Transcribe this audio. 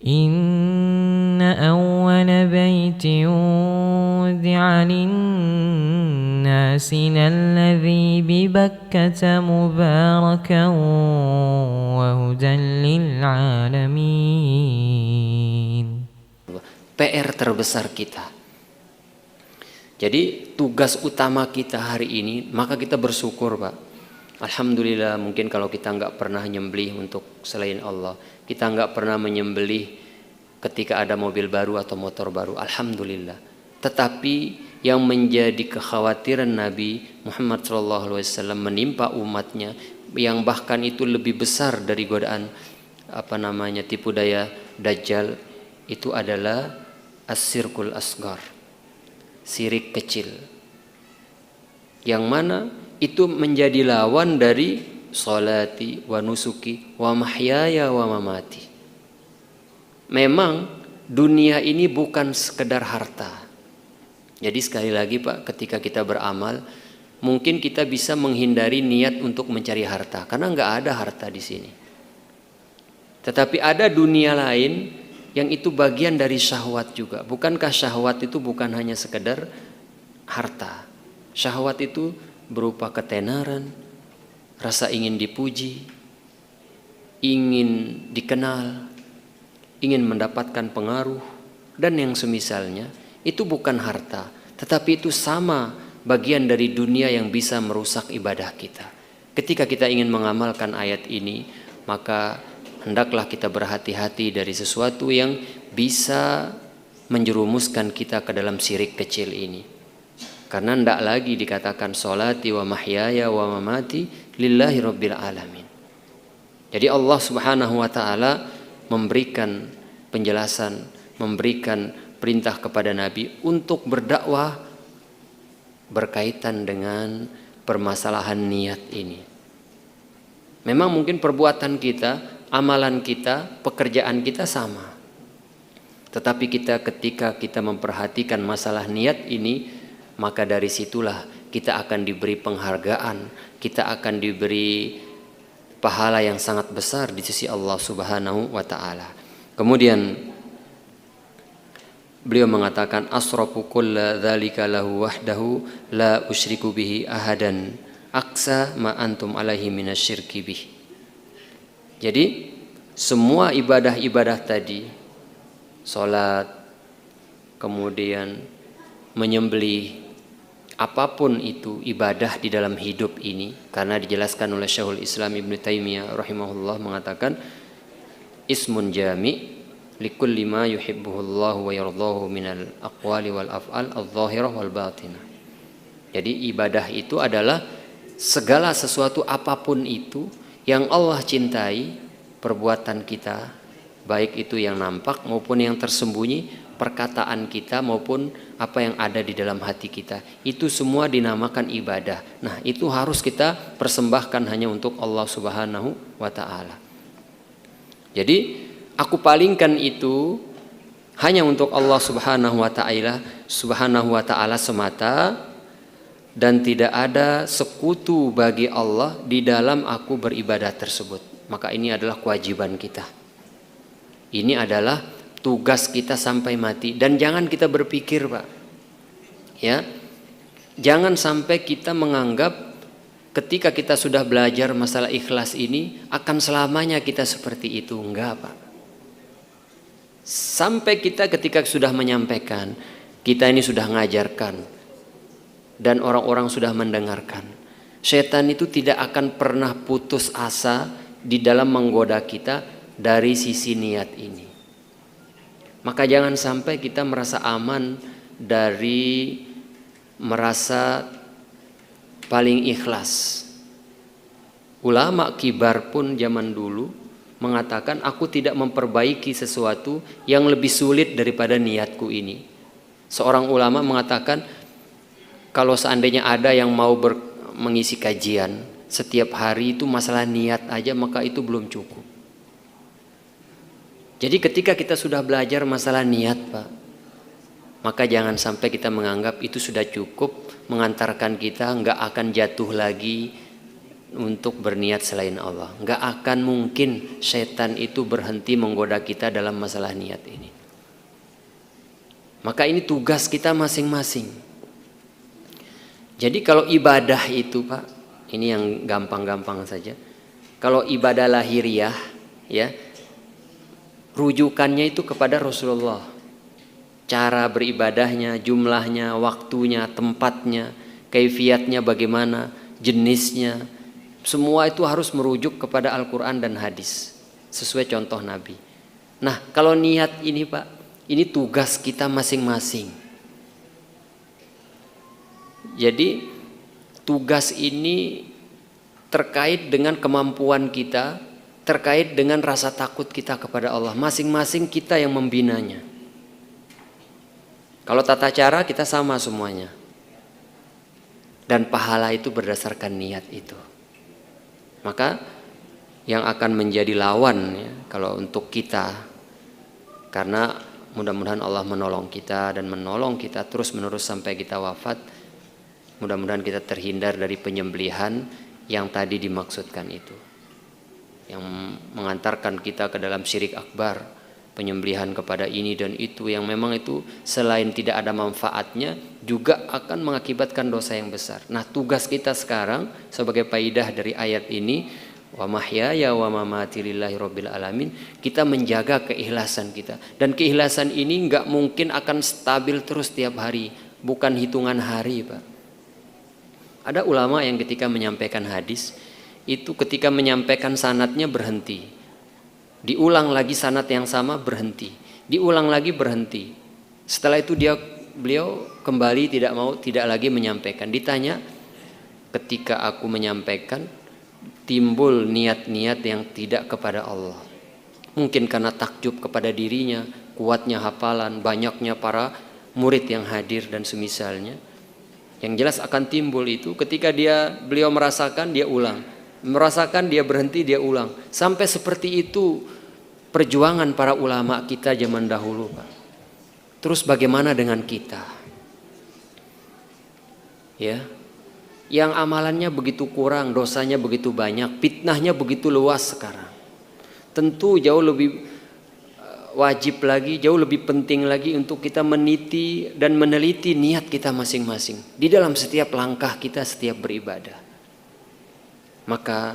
إن أول بيت وضع للناس للذي ببكة مباركا وهدى للعالمين. PR terbesar kita. Jadi tugas utama kita hari ini, maka kita bersyukur Pak. Alhamdulillah, mungkin kalau kita nggak pernah nyembelih untuk selain Allah, kita nggak pernah menyembelih ketika ada mobil baru atau motor baru, alhamdulillah. Tetapi yang menjadi kekhawatiran Nabi Muhammad SAW menimpa umatnya, yang bahkan itu lebih besar dari godaan tipu daya Dajjal, itu adalah as-sirkul asgar, sirik kecil, yang mana itu menjadi lawan dari sholati wa nusuki wa mahyaya wa mamati. Memang dunia ini bukan sekedar harta. Jadi sekali lagi Pak, ketika kita beramal, mungkin kita bisa menghindari niat untuk mencari harta, karena nggak ada harta di sini. Tetapi ada dunia lain yang itu bagian dari syahwat juga. Bukankah syahwat itu bukan hanya sekedar harta? Syahwat itu berupa ketenaran, rasa ingin dipuji, ingin dikenal, ingin mendapatkan pengaruh, dan yang semisalnya. Itu bukan harta, tetapi itu sama bagian dari dunia yang bisa merusak ibadah kita. Ketika kita ingin mengamalkan ayat ini, maka hendaklah kita berhati-hati dari sesuatu yang bisa menjerumuskan kita ke dalam syirik kecil ini. Karena hendak lagi dikatakan sholati wa mahyaya wa mamati lillahi rabbil alamin. Jadi Allah Subhanahu wa taala memberikan penjelasan, memberikan perintah kepada Nabi untuk berdakwah berkaitan dengan permasalahan niat ini. Memang mungkin perbuatan kita, amalan kita, pekerjaan kita sama. Tetapi ketika kita memperhatikan masalah niat ini, maka dari situlah kita akan diberi penghargaan, kita akan diberi pahala yang sangat besar di sisi Allah Subhanahu wa taala. Kemudian beliau mengatakan asrafu kulla dzalika lahu wahdahu la usyriku bihi ahadan aqsa ma antum alaihi minasyirki bih. Jadi semua ibadah-ibadah tadi, salat, kemudian menyembelih, apapun itu ibadah di dalam hidup ini, karena dijelaskan oleh Syekhul Islam Ibnu Taimiyah rahimahullah mengatakan ismun jami' likulli ma yuhibbuhullahu wa yardahu minal aqwali wal af'al adh-dhahirah wal batinah. Jadi ibadah itu adalah segala sesuatu apapun itu yang Allah cintai, perbuatan kita, baik itu yang nampak maupun yang tersembunyi, perkataan kita maupun apa yang ada di dalam hati kita, itu semua dinamakan ibadah. Nah, itu harus kita persembahkan hanya untuk Allah Subhanahu wa taala. Jadi aku palingkan itu hanya untuk Allah Subhanahu wa taala semata, dan tidak ada sekutu bagi Allah di dalam aku beribadah tersebut. Maka ini adalah kewajiban kita. Ini adalah tugas kita sampai mati. Dan jangan kita berpikir Pak, ya, jangan sampai kita menganggap ketika kita sudah belajar masalah ikhlas ini akan selamanya kita seperti itu. Enggak Pak. Sampai kita ketika sudah menyampaikan, kita ini sudah mengajarkan, dan orang-orang sudah mendengarkan, setan itu tidak akan pernah putus asa di dalam menggoda kita dari sisi niat ini. Maka jangan sampai kita merasa aman dari merasa paling ikhlas. Ulama kibar pun zaman dulu mengatakan, aku tidak memperbaiki sesuatu yang lebih sulit daripada niatku ini. Seorang ulama mengatakan, kalau seandainya ada yang mau mengisi kajian setiap hari itu masalah niat aja, maka itu belum cukup. Jadi ketika kita sudah belajar masalah niat Pak, maka jangan sampai kita menganggap itu sudah cukup mengantarkan kita nggak akan jatuh lagi, untuk berniat selain Allah. Nggak akan mungkin setan itu berhenti menggoda kita dalam masalah niat ini. Maka ini tugas kita masing-masing. Jadi kalau ibadah itu Pak, ini yang gampang-gampang saja. Kalau ibadah lahiriah ya, rujukannya itu kepada Rasulullah. Cara beribadahnya, jumlahnya, waktunya, tempatnya, kaifiatnya bagaimana, jenisnya, semua itu harus merujuk kepada Al-Quran dan hadis sesuai contoh Nabi. Nah kalau niat ini Pak, ini tugas kita masing-masing. Jadi tugas ini terkait dengan kemampuan kita, terkait dengan rasa takut kita kepada Allah. Masing-masing kita yang membinanya. Kalau tata cara kita sama semuanya. Dan pahala itu berdasarkan niat itu. Maka yang akan menjadi lawan ya, kalau untuk kita, karena mudah-mudahan Allah menolong kita dan menolong kita terus menerus sampai kita wafat. Mudah-mudahan kita terhindar dari penyembelihan yang tadi dimaksudkan itu, yang mengantarkan kita ke dalam syirik akbar, penyembelihan kepada ini dan itu yang memang itu selain tidak ada manfaatnya juga akan mengakibatkan dosa yang besar. Nah tugas kita sekarang sebagai faidah dari ayat ini, wa mahyaya wa mamati lillahi rabbil alamin, kita menjaga keikhlasan kita. Dan keikhlasan ini nggak mungkin akan stabil terus tiap hari, bukan hitungan hari Pak. Ada ulama yang ketika menyampaikan hadis itu ketika menyampaikan sanadnya berhenti, diulang lagi sanad yang sama berhenti, diulang lagi berhenti. Setelah itu beliau kembali tidak lagi menyampaikan. Ditanya, ketika aku menyampaikan timbul niat-niat yang tidak kepada Allah. Mungkin karena takjub kepada dirinya, kuatnya hafalan, banyaknya para murid yang hadir dan semisalnya. Yang jelas akan timbul itu ketika beliau merasakan dia ulang, merasakan dia berhenti dia ulang. Sampai seperti itu perjuangan para ulama kita zaman dahulu Pak. Terus bagaimana dengan kita? Ya, yang amalannya begitu kurang, dosanya begitu banyak, fitnahnya begitu luas sekarang. Tentu jauh lebih wajib lagi, jauh lebih penting lagi untuk kita meniti dan meneliti niat kita masing-masing di dalam setiap langkah kita setiap beribadah. Maka